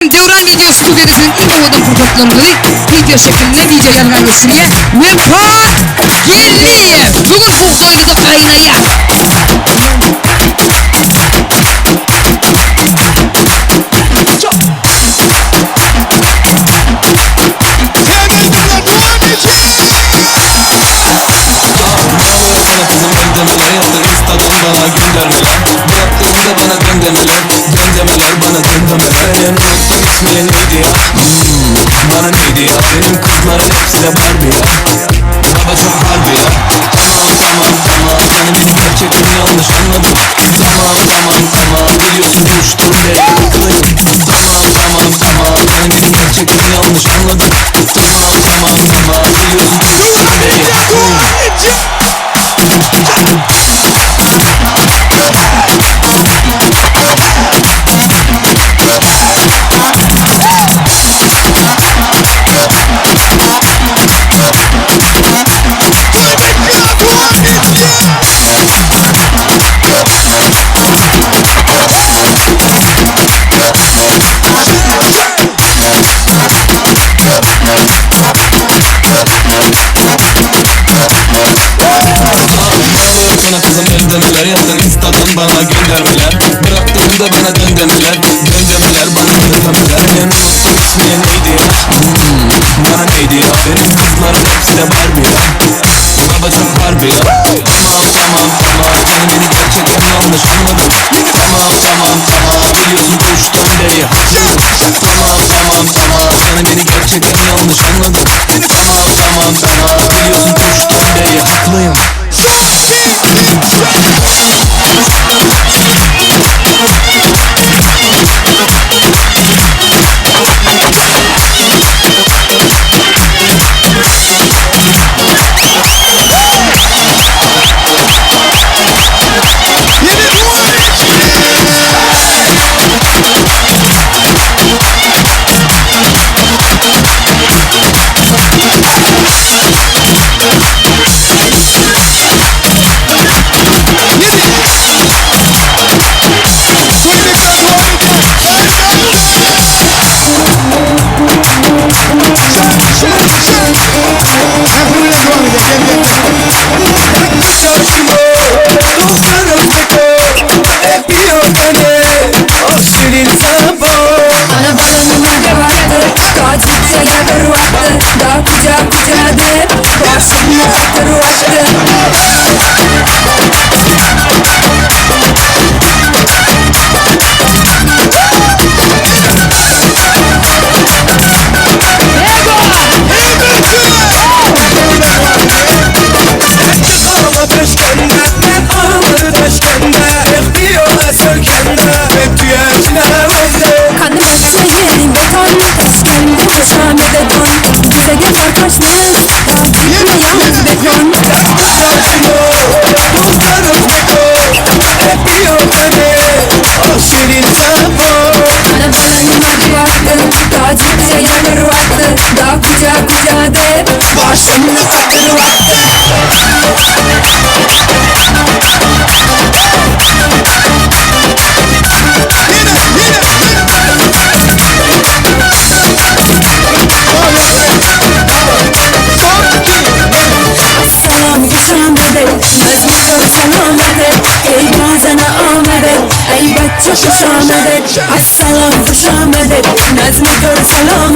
Devran Video Stüdyo'nun ilk modun fırsatlarını video şeklinde videolar vermesine müfakirliyim. Bugün Fuhdo'ydu da aynaya. Bana göndermeler, bıraktığında bana göndermeler, bana göndermeler. Benim unuttum ismin neydi ya? Bana neydi ya? Benim kızların hepsi de Barbie ya. Baba çok harbi ya. Tamam Sen benim gerçekten yanlış anladın. Tamam biliyorsun düştüm de yaklayım. Tamam Sen benim gerçekten yanlış anladın. Tamam biliyorsun düştüm de yaklayım. Sana kızım evde neler yaptın Insta'dan bana göndermeler, bıraktığında bana göndermeler, bana göndermeler. Ben unuttum ismin neydi ya? Bana neydi ya? Benim kızların hepsi de Barbie ya. Baba çok harbi ya. Tamam Sen beni gerçekten yanlış anladın. Tamam biliyorsun düştüm de yaklaşım. Tamam Sen beni gerçekten yanlış anladın. Tamam biliyorsun düştüm de haklıyım. Assalamu alaikum, nazmi kar salam.